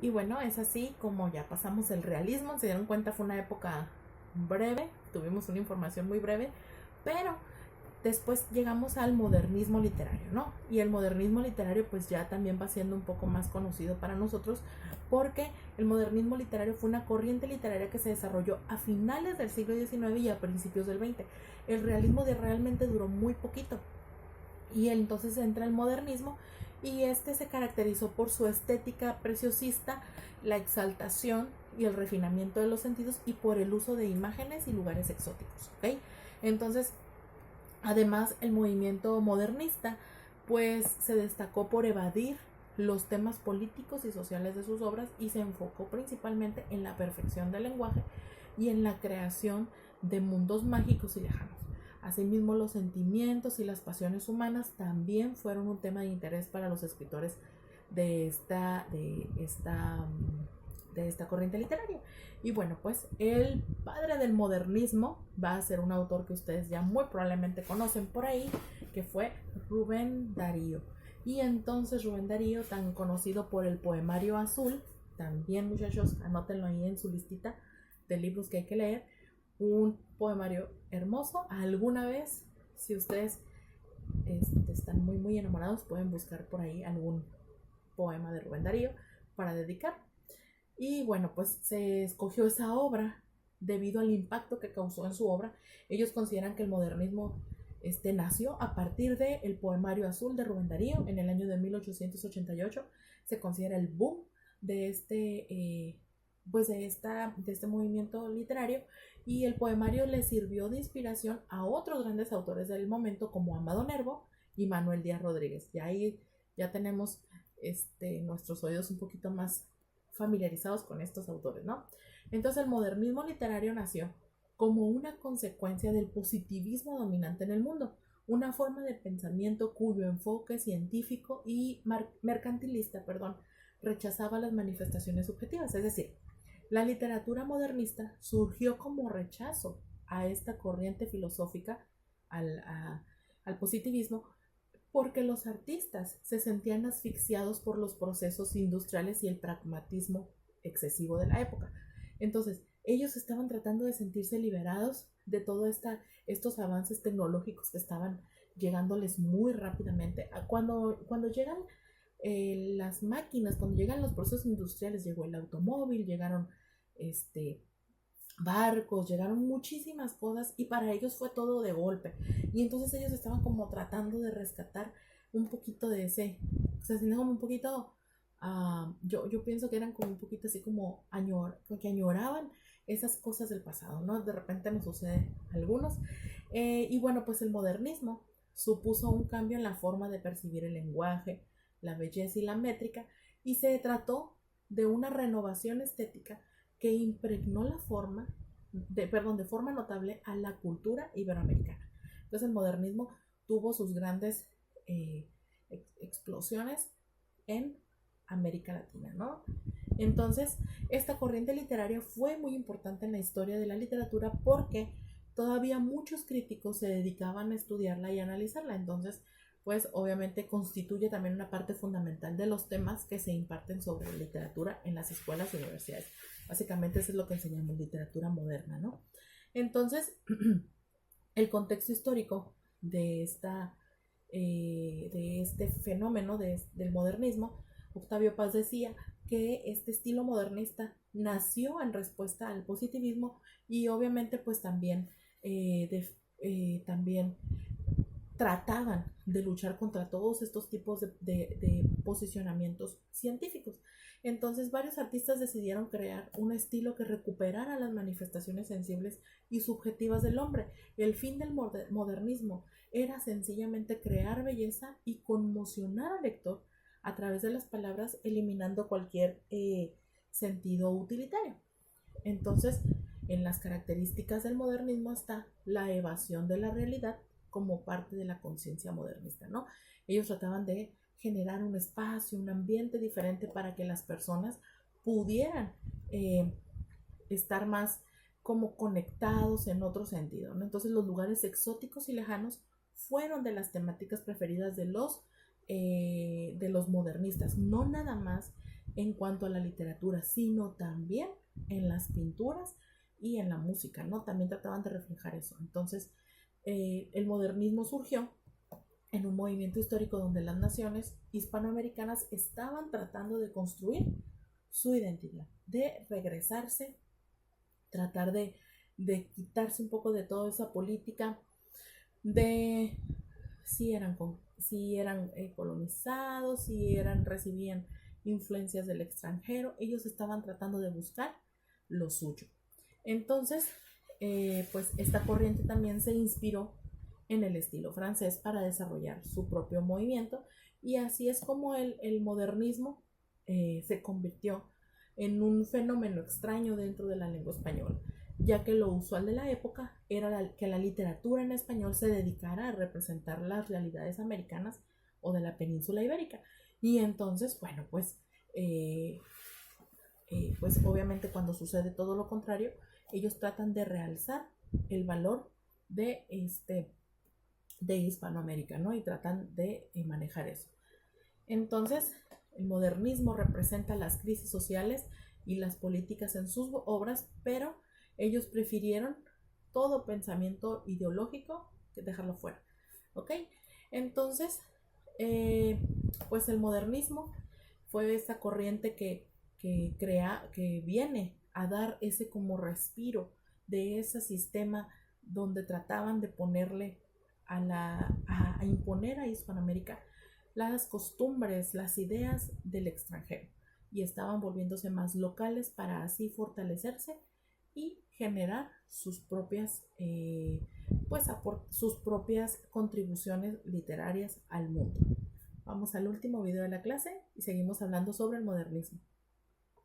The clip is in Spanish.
Y bueno, es así como ya pasamos el realismo. Se dieron cuenta, fue una época breve, tuvimos una información muy breve, pero después llegamos al modernismo literario, ¿no? Y el modernismo literario pues ya también va siendo un poco más conocido para nosotros porque el modernismo literario fue una corriente literaria que se desarrolló a finales del siglo XIX y a principios del XX. El realismo de realmente duró muy poquito y entonces entra el modernismo y este se caracterizó por su estética preciosista, la exaltación y el refinamiento de los sentidos y por el uso de imágenes y lugares exóticos, ¿ok? Entonces, además, el movimiento modernista pues se destacó por evadir los temas políticos y sociales de sus obras y se enfocó principalmente en la perfección del lenguaje y en la creación de mundos mágicos y lejanos. Asimismo, los sentimientos y las pasiones humanas también fueron un tema de interés para los escritores de esta corriente literaria. Y bueno, pues el padre del modernismo va a ser un autor que ustedes ya muy probablemente conocen por ahí, que fue Rubén Darío. Y entonces Rubén Darío, tan conocido por el poemario azul, también muchachos, anótenlo ahí en su listita de libros que hay que leer, un poemario hermoso. Alguna vez, si ustedes están muy enamorados, pueden buscar por ahí algún poema de Rubén Darío para dedicar. Y bueno, pues se escogió esa obra debido al impacto que causó en su obra. Ellos consideran que el modernismo nació a partir del poemario azul de Rubén Darío en el año de 1888. Se considera el boom de este movimiento literario y el poemario le sirvió de inspiración a otros grandes autores del momento como Amado Nervo y Manuel Díaz Rodríguez. Y ahí ya tenemos nuestros oídos un poquito más familiarizados con estos autores, ¿no? Entonces el modernismo literario nació como una consecuencia del positivismo dominante en el mundo, una forma de pensamiento cuyo enfoque científico y mercantilista, rechazaba las manifestaciones subjetivas. Es decir, la literatura modernista surgió como rechazo a esta corriente filosófica, al positivismo, porque los artistas se sentían asfixiados por los procesos industriales y el pragmatismo excesivo de la época. Entonces, ellos estaban tratando de sentirse liberados de todos estos avances tecnológicos que estaban llegándoles muy rápidamente. Cuando llegan las máquinas, cuando llegan los procesos industriales, llegó el automóvil, llegaron barcos, llegaron muchísimas cosas y para ellos fue todo de golpe. Y entonces ellos estaban como tratando de rescatar un poquito de ese, o sea, sino como un poquito, yo pienso que eran como un poquito así como que añoraban esas cosas del pasado, ¿no? De repente nos sucede a algunos. Y bueno, pues el modernismo supuso un cambio en la forma de percibir el lenguaje, la belleza y la métrica, y se trató de una renovación estética que impregnó de forma notable a la cultura iberoamericana. Entonces el modernismo tuvo sus grandes explosiones en América Latina, ¿no? Entonces, esta corriente literaria fue muy importante en la historia de la literatura porque todavía muchos críticos se dedicaban a estudiarla y a analizarla. Entonces, pues obviamente constituye también una parte fundamental de los temas que se imparten sobre literatura en las escuelas y universidades. Básicamente eso es lo que enseñamos, literatura moderna, ¿no? Entonces, el contexto histórico de este fenómeno del modernismo, Octavio Paz decía que este estilo modernista nació en respuesta al positivismo y obviamente pues también trataban de luchar contra todos estos tipos de posicionamientos científicos. Entonces varios artistas decidieron crear un estilo que recuperara las manifestaciones sensibles y subjetivas del hombre. El fin del modernismo era sencillamente crear belleza y conmocionar al lector a través de las palabras, eliminando cualquier sentido utilitario. Entonces, en las características del modernismo está la evasión de la realidad como parte de la conciencia modernista, ¿no? Ellos trataban de generar un espacio, un ambiente diferente para que las personas pudieran estar más como conectados en otro sentido, ¿no? Entonces los lugares exóticos y lejanos fueron de las temáticas preferidas de los modernistas, no nada más en cuanto a la literatura, sino también en las pinturas y en la música, ¿no? También trataban de reflejar eso. Entonces, el modernismo surgió en un movimiento histórico donde las naciones hispanoamericanas estaban tratando de construir su identidad, de regresarse, tratar de quitarse un poco de toda esa política de si eran colonizados, recibían influencias del extranjero, ellos estaban tratando de buscar lo suyo. Entonces, pues esta corriente también se inspiró en el estilo francés para desarrollar su propio movimiento, y así es como el modernismo se convirtió en un fenómeno extraño dentro de la lengua española, ya que lo usual de la época era que la literatura en español se dedicara a representar las realidades americanas o de la península ibérica. Y entonces, bueno, pues obviamente cuando sucede todo lo contrario, ellos tratan de realzar el valor de Hispanoamérica, ¿no? Y tratan de manejar eso. Entonces, el modernismo representa las crisis sociales y las políticas en sus obras, pero ellos prefirieron todo pensamiento ideológico que dejarlo fuera, ¿ok? Entonces, pues el modernismo fue esta corriente que viene a dar ese como respiro de ese sistema donde trataban de ponerle a imponer a Hispanoamérica las costumbres, las ideas del extranjero, y estaban volviéndose más locales para así fortalecerse y generar sus propias sus propias contribuciones literarias al mundo. Vamos al último video de la clase y seguimos hablando sobre el modernismo.